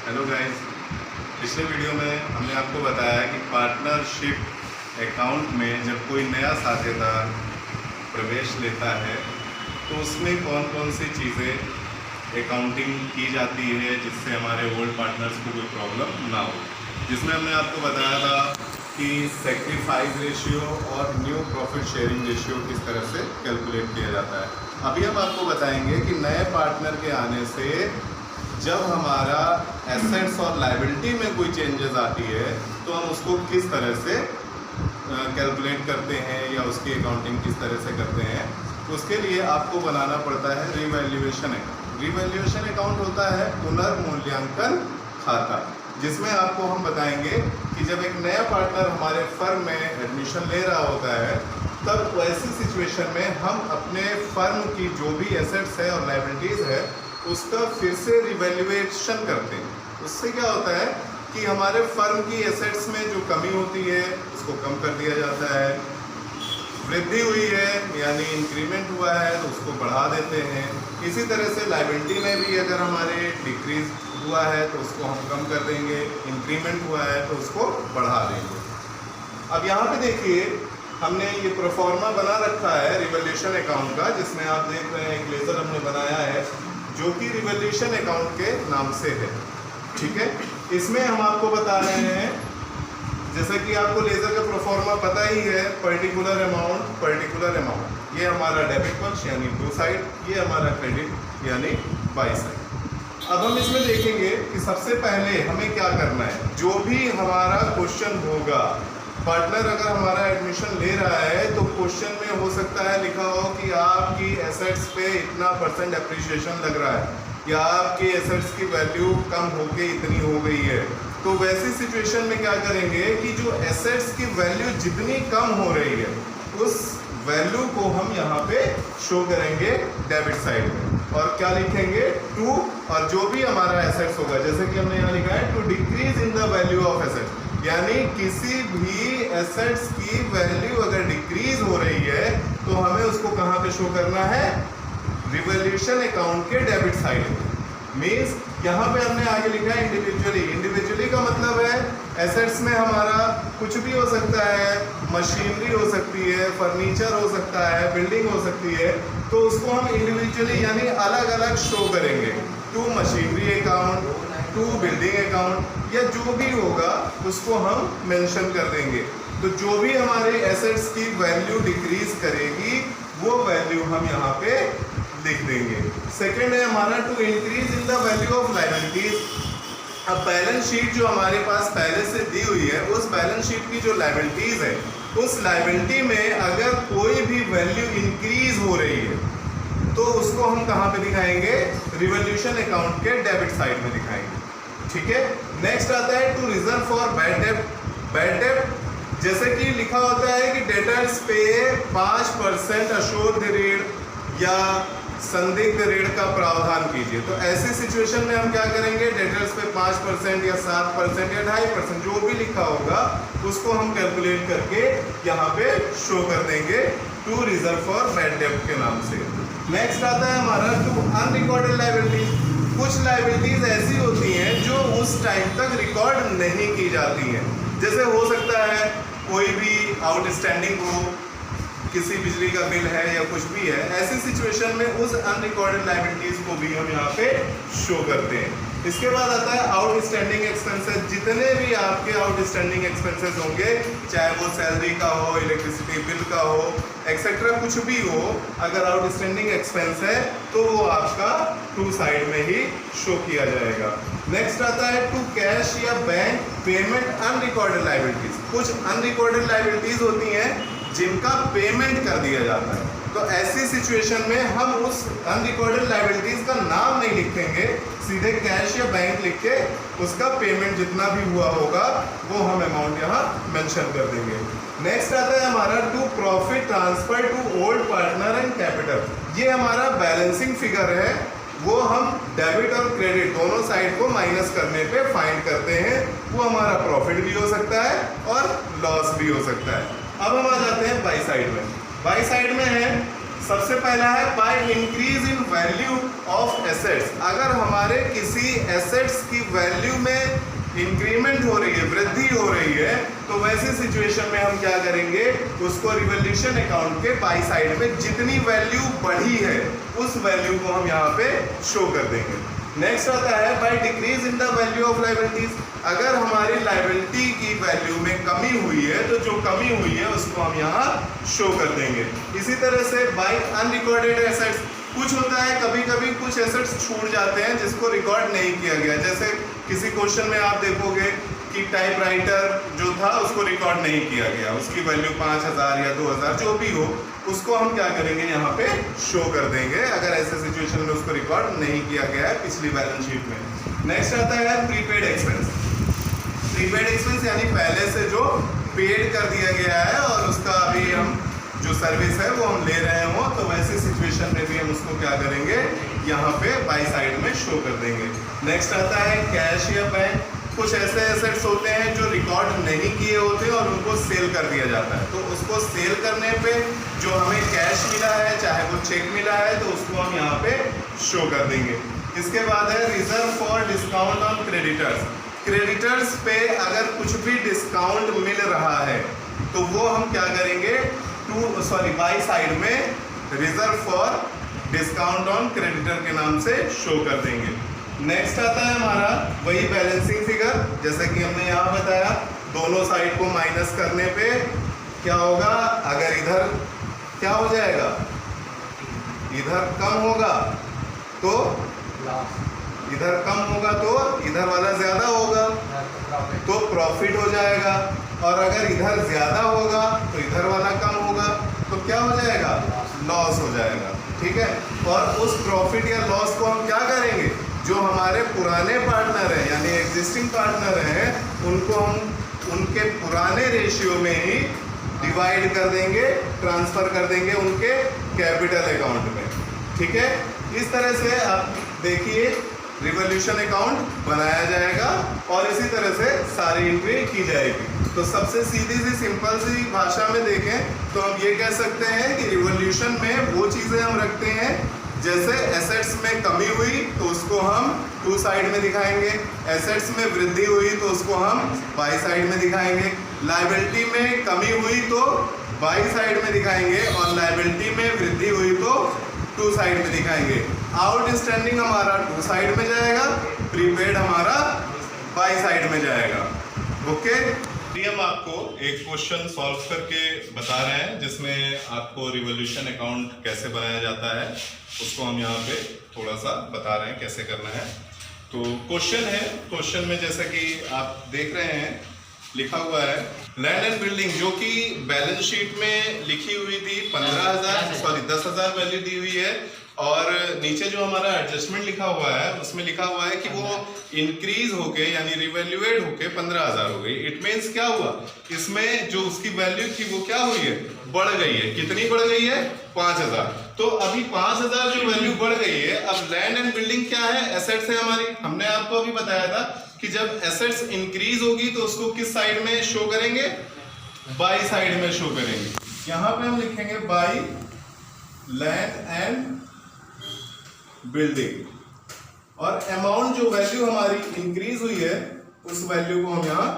Hello guys, पिछले video में हमने आपको बताया कि पार्टनरशिप अकाउंट में जब कोई नया साझेदार प्रवेश लेता है तो उसमें कौन कौन सी चीज़ें अकाउंटिंग की जाती है जिससे हमारे ओल्ड पार्टनर्स को कोई प्रॉब्लम ना हो। जिसमें हमने आपको बताया था कि सेक्रीफाइस रेशियो और न्यू प्रॉफिट शेयरिंग रेशियो किस तरह से कैलकुलेट किया जाता है। अभी हम आपको बताएंगे कि नए पार्टनर के आने से जब हमारा एसेट्स और लायबिलिटी में कोई चेंजेस आती है तो हम उसको किस तरह से कैलकुलेट करते हैं या उसकी अकाउंटिंग किस तरह से करते हैं। उसके लिए आपको बनाना पड़ता है रिवैल्यूएशन अकाउंट। रिवैल्यूएशन अकाउंट होता है पुनर्मूल्यांकन खाता, जिसमें आपको हम बताएंगे कि जब एक नया पार्टनर हमारे फर्म में एडमिशन ले रहा होता है तब वैसी सिचुएशन में हम अपने फर्म की जो भी एसेट्स है और लायबिलिटीज़ है उसका फिर से रिवैल्यूएशन करते हैं। उससे क्या होता है कि हमारे फर्म की एसेट्स में जो कमी होती है उसको कम कर दिया जाता है, वृद्धि हुई है यानी इंक्रीमेंट हुआ है तो उसको बढ़ा देते हैं। इसी तरह से लायबिलिटी में भी अगर हमारे डिक्रीज हुआ है तो उसको हम कम कर देंगे, इंक्रीमेंट हुआ है तो उसको बढ़ा देंगे। अब यहाँ पे देखिए हमने ये प्रोफॉर्मा बना रखा है रिवैल्यूएशन अकाउंट का, जिसमें आप देख रहे हैं एक लेज़र हमने बनाया है जो कि रिवैल्यूएशन अकाउंट के नाम से है। ठीक है, इसमें हम आपको बता रहे हैं जैसा कि आपको लेज़र का प्रोफॉर्मा पता ही है, पर्टिकुलर अमाउंट ये हमारा डेबिट पक्ष यानी टू साइड, ये हमारा क्रेडिट यानी बाई साइड। अब हम इसमें देखेंगे कि सबसे पहले हमें क्या करना है। जो भी हमारा क्वेश्चन होगा, पार्टनर अगर हमारा एडमिशन ले रहा है तो क्वेश्चन में हो सकता है लिखा हो कि आपकी एसेट्स पे इतना % एप्रिसिएशन लग रहा है या आपकी एसेट्स की वैल्यू कम होके इतनी हो गई है। तो वैसी सिचुएशन में क्या करेंगे कि जो एसेट्स की वैल्यू जितनी कम हो रही है उस वैल्यू को हम यहाँ पे शो करेंगे डेबिट साइड में, और क्या लिखेंगे टू, और जो भी हमारा एसेट्स होगा जैसे कि हमने यहाँ लिखा है to decrease in the value of assets, यानी किसी भी एसेट्स की वैल्यू अगर डिक्रीज हो रही है तो हमें उसको कहाँ पे शो करना है, रिवैल्यूएशन अकाउंट के डेबिट साइड में। मीन्स यहाँ पे हमने आगे लिखा है इंडिविजुअली। इंडिविजुअली का मतलब है एसेट्स में हमारा कुछ भी हो सकता है, मशीनरी हो सकती है, फर्नीचर हो सकता है, बिल्डिंग हो सकती है, तो उसको हम इंडिविजुअली यानी अलग अलग शो करेंगे। To machinery account, to building account या जो भी होगा उसको हम मेंशन कर देंगे। तो जो भी हमारे एसेट्स की वैल्यू डिक्रीज करेगी वो वैल्यू हम यहाँ पे लिख देंगे। सेकेंड है हमारा to increase in the value of liabilities. अब बैलेंस शीट जो हमारे पास पहले से दी हुई है उस बैलेंस शीट की जो लायबिलिटीज है उस लायबिलिटी में अगर कोई भी वैल्यू इंक्रीज हो रही है तो उसको हम कहाँ पे दिखाएंगे, रिवैल्यूएशन अकाउंट के डेबिट साइड में दिखाएंगे। ठीक है, नेक्स्ट आता है टू रिजर्व फॉर बैड डेब्ट। बैड डेब्ट जैसे कि लिखा होता है कि डेटर्स पे 5% अशोध ऋण या संदिग्ध ऋण का प्रावधान कीजिए। तो ऐसी सिचुएशन में हम क्या करेंगे, डेटर्स पे 5% या 7% या 2.5% जो भी लिखा होगा उसको हम कैलकुलेट करके यहाँ पे शो कर देंगे टू रिजर्व फॉर बैड डेब्ट के नाम से। नेक्स्ट आता है हमारा टू अनरिकॉर्डेड लायबिलिटीज। कुछ लायबिलिटीज ऐसी होती हैं जो उस टाइम तक रिकॉर्ड नहीं की जाती हैं। जैसे हो सकता है कोई भी आउटस्टैंडिंग हो, किसी बिजली का बिल है या कुछ भी है, ऐसी सिचुएशन में उस अनरिकॉर्डेड लायबिलिटीज को भी हम यहाँ पे शो करते हैं। इसके बाद आता है आउटस्टैंडिंग एक्सपेंसेस। जितने भी आपके आउटस्टैंडिंग एक्सपेंसेस होंगे, चाहे वो सैलरी का हो, इलेक्ट्रिसिटी बिल का हो, एक्सेट्रा कुछ भी हो, अगर आउटस्टैंडिंग एक्सपेंस है तो वो आपका टू साइड में ही शो किया जाएगा। नेक्स्ट आता है टू कैश या बैंक पेमेंट अनरिकॉर्डेड लायबिलिटीज। कुछ अनरिकॉर्डेड लायबिलिटीज होती हैं जिनका पेमेंट कर दिया जाता है, तो ऐसी सिचुएशन में हम उस अनरिकॉर्डेड लायबिलिटीज का नाम नहीं लिखेंगे, सीधे कैश या बैंक लिख के उसका पेमेंट जितना भी हुआ होगा वो हम अमाउंट यहाँ मेंशन कर देंगे। नेक्स्ट आता है हमारा to profit transfer to old partner and capital. ये हमारा बैलेंसिंग फिगर है, वो हम डेबिट और क्रेडिट दोनों साइड को माइनस करने पे फाइंड करते हैं। वो हमारा प्रॉफिट भी हो सकता है और लॉस भी हो सकता है। अब हम आ जाते हैं बाई साइड में। बाई साइड में है सबसे पहला है by increase in value of assets, अगर हमारे किसी एसेट्स की वैल्यू में इंक्रीमेंट हो रही है, वृद्धि हो रही है, तो वैसी सिचुएशन में हम क्या करेंगे, उसको रिवोल्यूशन अकाउंट के बाई साइड में जितनी वैल्यू बढ़ी है उस वैल्यू को हम यहाँ पे शो कर देंगे। नेक्स्ट आता है by decrease in the value of liabilities, अगर हमारी लायबिलिटी की वैल्यू में कमी हुई है तो जो कमी हुई है उसको हम यहाँ शो कर देंगे। इसी तरह से बाय अनरिकॉर्डेड एसेट्स, कुछ होता है कभी कभी कुछ एसेट्स छूट जाते हैं जिसको रिकॉर्ड नहीं किया गया, जैसे किसी क्वेश्चन में आप देखोगे कि टाइपराइटर जो था उसको रिकॉर्ड नहीं किया गया, उसकी वैल्यू 5000 या 2000 जो भी हो, उसको हम क्या करेंगे यहाँ पे शो कर देंगे अगर ऐसे सिचुएशन में उसको रिकॉर्ड नहीं किया गया है पिछली बैलेंस शीट में। नेक्स्ट आता है प्रीपेड एक्सपेंस। प्रीपेड एक्सपेंस यानी पहले से जो पेड कर दिया गया है और उसका अभी हम जो सर्विस है वो हम ले रहे हो, तो वैसे सिचुएशन में भी हम उसको क्या करेंगे, यहाँ पे बाई साइड में शो कर देंगे। नेक्स्ट आता है कैश या बैंक। कुछ ऐसे एसेट्स होते हैं जो रिकॉर्ड नहीं किए होते और उनको सेल कर दिया जाता है, तो उसको सेल करने पे जो हमें कैश मिला है, चाहे वो चेक मिला है, तो उसको हम यहाँ पे शो कर देंगे। इसके बाद है reserve for discount on creditors. Creditors पे अगर कुछ भी डिस्काउंट मिल रहा है तो वो हम क्या करेंगे, बाई साइड में reserve for discount on creditor के नाम से शो कर देंगे। नेक्स्ट आता है हमारा वही बैलेंसिंग फिगर, जैसे कि हमने यहाँ बताया, दोनों साइड को माइनस करने पे क्या होगा, अगर इधर क्या हो जाएगा, इधर कम होगा तो इधर कम होगा तो इधर वाला ज्यादा होगा तो प्रॉफिट हो जाएगा, और अगर इधर ज्यादा होगा तो इधर वाला कम होगा तो क्या हो जाएगा, लॉस हो जाएगा। ठीक है, और उस प्रॉफिट या लॉस को हम क्या करेंगे, जो हमारे पुराने पार्टनर हैं यानी एग्जिस्टिंग पार्टनर हैं, उनको हम उनके पुराने रेशियो में ही डिवाइड कर देंगे, ट्रांसफर कर देंगे उनके कैपिटल अकाउंट में। ठीक है, इस तरह से आप देखिए रिवोल्यूशन अकाउंट बनाया जाएगा और इसी तरह से सारी एंट्री की जाएगी। तो सबसे सीधी सी सिंपल सी भाषा में देखें तो हम ये कह सकते हैं कि रिवोल्यूशन में वो चीज़ें हम रखते हैं, जैसे एसेट्स में कमी हुई तो उसको हम टू साइड में दिखाएंगे, एसेट्स में वृद्धि हुई तो उसको हम बाई साइड में दिखाएंगे, लायबिलिटी में कमी हुई तो बाई साइड में दिखाएंगे और लायबिलिटी में वृद्धि हुई तो टू साइड में दिखाएंगे। आउटस्टैंडिंग हमारा टू साइड में जाएगा, प्रीपेड हमारा बाई साइड में जाएगा। ओके, हम आपको एक क्वेश्चन सॉल्व करके बता रहे हैं जिसमें आपको रिवोल्यूशन अकाउंट कैसे बनाया जाता है उसको हम यहाँ पे थोड़ा सा बता रहे हैं कैसे करना है। तो क्वेश्चन है, क्वेश्चन में जैसा कि आप देख रहे हैं लिखा हुआ है लैंड एंड बिल्डिंग, जो कि बैलेंस शीट में लिखी हुई थी 10,000 वैल्यू दी हुई है, और नीचे जो हमारा एडजस्टमेंट लिखा हुआ है उसमें लिखा हुआ है कि वो इंक्रीज होके यानी रिवैल्यूएट होके 15,000 हो गई। इट मीन्स क्या हुआ, इसमें जो उसकी वैल्यू थी वो क्या हुई है, बढ़ गई है। कितनी बढ़ गई है, 5,000। तो अभी 5,000 जो वैल्यू बढ़ गई है, अब लैंड एंड बिल्डिंग क्या है, एसेट्स है हमारी। हमने आपको अभी बताया था कि जब एसेट्स इंक्रीज होगी तो उसको किस साइड में शो करेंगे, बाई साइड में शो करेंगे। यहाँ पे हम लिखेंगे बाई लैंड एंड बिल्डिंग, और अमाउंट जो वैल्यू हमारी इंक्रीज हुई है उस वैल्यू को हम यहाँ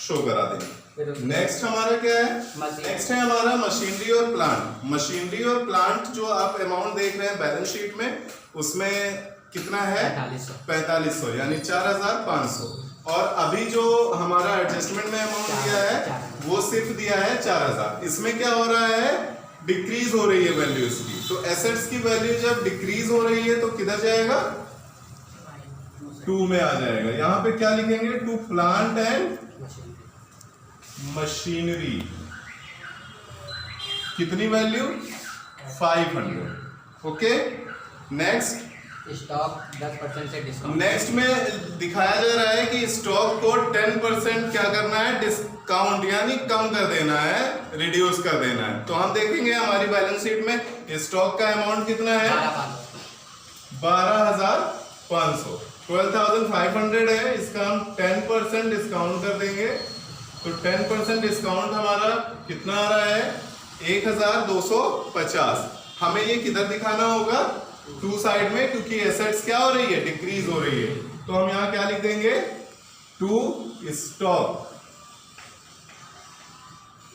शो करा देंगे। नेक्स्ट हमारा क्या है, नेक्स्ट है हमारा मशीनरी और प्लांट। मशीनरी और प्लांट जो आप अमाउंट देख रहे हैं बैलेंस शीट में, उसमें कितना है, 4500 यानी 4,500, और अभी जो हमारा एडजस्टमेंट में अमाउंट दिया है वो सिर्फ दिया है 4,000। इसमें क्या हो रहा है, डिक्रीज हो रही है वैल्यू इसकी। तो एसेट्स की वैल्यू जब डिक्रीज हो रही है तो किधर जाएगा, 2 में आ जाएगा। यहाँ पे क्या लिखेंगे, टू प्लांट एंड मशीनरी, कितनी वैल्यू, 500। ओके, नेक्स्ट स्टॉक 10% से डिस्काउंट। नेक्स्ट में दिखाया जा रहा है कि स्टॉक को 10% क्या करना है, डिस्काउंट यानी कम कर देना है, रिड्यूस कर देना है। तो हम देखेंगे हमारी बैलेंस शीट में स्टॉक का अमाउंट कितना है, 12,500, 12,500 है, इसका हम 10% डिस्काउंट कर देंगे। तो 10% डिस्काउंट हमारा कितना आ रहा है, 1,250। हमें ये किधर दिखाना होगा, टू साइड में, क्योंकि एसेट्स क्या हो रही है, डिक्रीज हो रही है। तो हम यहां क्या लिख देंगे, to stock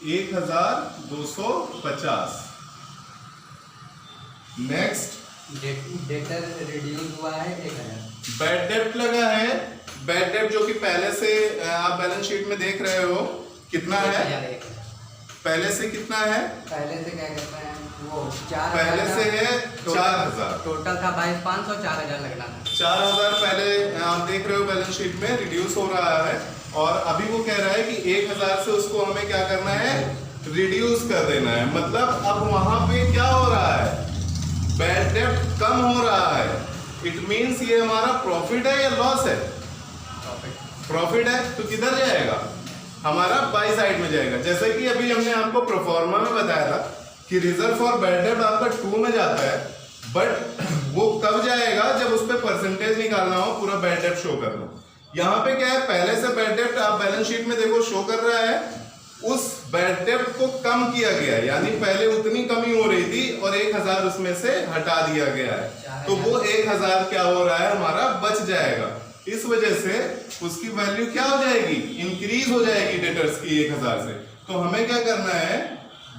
1250। Next, debtor reduce हुआ है 1000। बैड डेप्ट लगा है। बैड डेप्ट जो कि पहले से आप बैलेंस शीट में देख रहे हो कितना है, 1000। पहले से कितना है, पहले से क्या कहते हैं वो 4000, पहले से है 4000। टोटल था 22,500, 4000 लगना था। 4000 पहले आप देख रहे हो बैलेंस शीट में रिड्यूस हो रहा है, और अभी वो कह रहा है कि 1000 से उसको हमें क्या करना है, रिड्यूस कर देना है। मतलब अब वहां पे क्या हो रहा है, बैड डेप्ट कम हो रहा है। इट मींस ये हमारा प्रॉफिट है या लॉस है, प्रॉफिट है। तो किधर जाएगा, हमारा बाई साइड में जाएगा। जैसे कि अभी हमने आपको प्रोफॉर्मा में बताया था कि रिजर्व फॉर बैड डेप्ट आपका 2 में जाता है, बट वो कब जाएगा, जब उस पर परसेंटेज निकालना हो, पूरा बैड डेप्ट शो करना। यहाँ पे क्या है, पहले से बैड डेप्ट आप बैलेंस शीट में देखो शो कर रहा है, उस बैड डेप्ट को कम किया गया है, यानी पहले उतनी कमी हो रही थी और 1000 उसमें से हटा दिया गया है। तो वो 1000 क्या हो रहा है, हमारा बच जाएगा। इस वजह से उसकी वैल्यू क्या हो जाएगी, इंक्रीज हो जाएगी डेटर्स की 1000 से। तो हमें क्या करना है,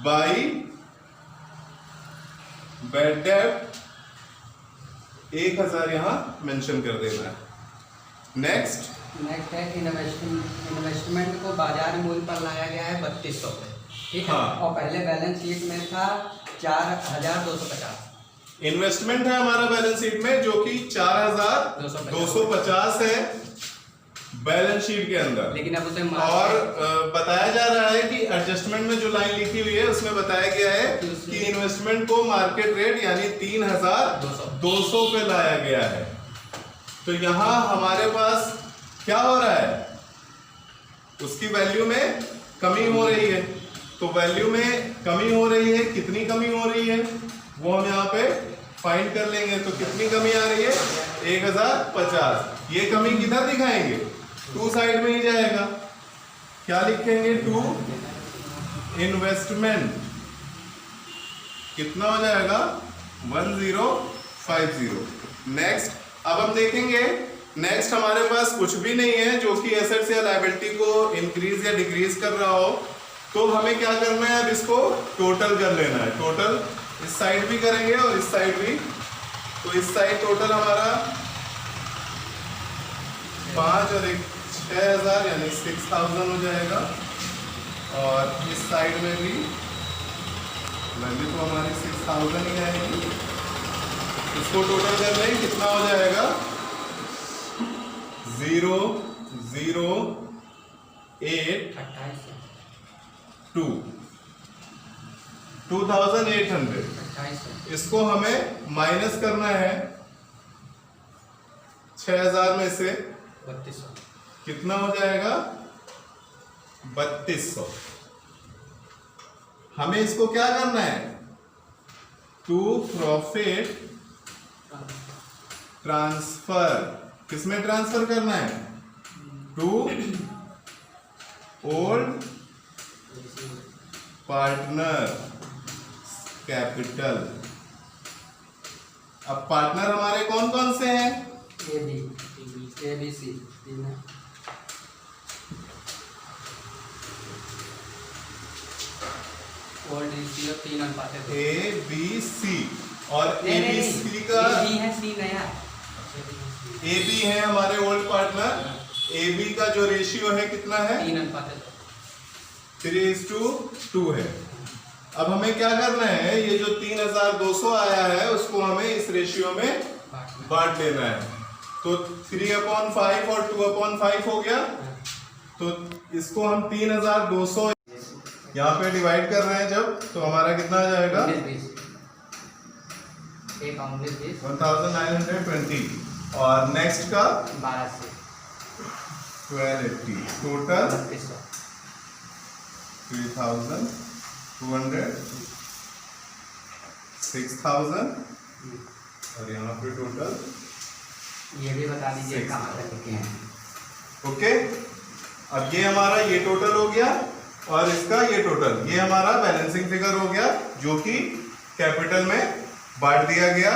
बाई बैड डेप्ट 1000 यहां मेंशन कर देना है। नेक्स्ट है इन्वेस्टमेंट को बाजार मूल्य पर लाया गया है 3200 पे, ठीक है। हाँ। और पहले बैलेंस शीट में था 4250। इन्वेस्टमेंट है हमारा बैलेंस शीट में जो कि 4250 है बैलेंस शीट के अंदर। लेकिन अब उसे और बताया जा रहा है कि एडजस्टमेंट में जो लाइन लिखी हुई है उसमें बताया गया है कि इन्वेस्टमेंट को मार्केट रेट यानी 3200 पे लाया गया है। तो यहां हमारे पास क्या हो रहा है, उसकी वैल्यू में कमी हो रही है। तो वैल्यू में कमी हो रही है, कितनी कमी हो रही है वो हम यहाँ पे फाइंड कर लेंगे। तो कितनी कमी आ रही है, 1050। ये कमी किधर दिखाएंगे, टू साइड में ही जाएगा। क्या लिखेंगे, टू इन्वेस्टमेंट कितना हो जाएगा, 1050। नेक्स्ट, अब हम देखेंगे, नेक्स्ट हमारे पास कुछ भी नहीं है जो कि एसेट्स या लायबिलिटी को इंक्रीज या डिक्रीज कर रहा हो। तो हमें क्या करना है, अब इसको टोटल कर लेना है। टोटल इस साइड भी करेंगे और इस साइड भी। तो इस साइड टोटल हमारा 5 और 1 6000 यानी 6000 हो जाएगा। और इस साइड में भी वैल्यू तो हमारी 6000 ही आएगी। इसको टोटल कर लें, कितना हो जाएगा, 2800। इसको हमें माइनस करना है 6000 में से, 3200 कितना हो जाएगा, 3200। हमें इसको क्या करना है, टू प्रॉफिट ट्रांसफर, किसमें ट्रांसफर करना है, टू ओल्ड पार्टनर कैपिटल। अब पार्टनर हमारे कौन कौन से हैं, ABC तीन है। ओल्ड रेशियो 3 अनुपात है। ABC और ABC का बी है, सी नया। AB है हमारे ओल्ड पार्टनर। AB का जो रेशियो है कितना है, 3 अनुपात है। 3:2 है। अब हमें क्या करना है, ये जो 3200 आया है उसको हमें इस रेशियो में बांट देना है। तो 3/5 और 2/5 हो गया। तो इसको हम 3200 यहाँ पे डिवाइड कर रहे हैं जब, तो हमारा कितना आ जाएगा, 1920। और नेक्स्ट का 1280। टोटल 3200, 6000 और यहाँ पे टोटल ये भी बता दीजिए कहाँ तक लिखे हैं। ओके, अब ये हमारा ये टोटल हो गया और इसका ये टोटल, ये हमारा बैलेंसिंग फिगर हो गया जो कि कैपिटल में बांट दिया गया।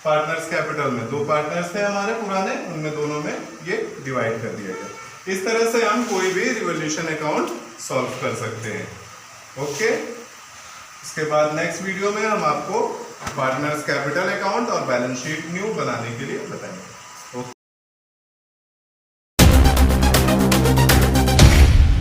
पार्टनर्स कैपिटल में 2 पार्टनर्स थे हमारे पुराने, उनमें दोनों में ये डिवाइड कर दिया गया। इस तरह से हम कोई भी रिवॉल्यूशन अकाउंट सॉल्व कर सकते हैं। ओके, इसके बाद नेक्स्ट वीडियो में हम आपको पार्टनर्स कैपिटल अकाउंट और बैलेंस शीट न्यू बनाने के लिए बताएंगे।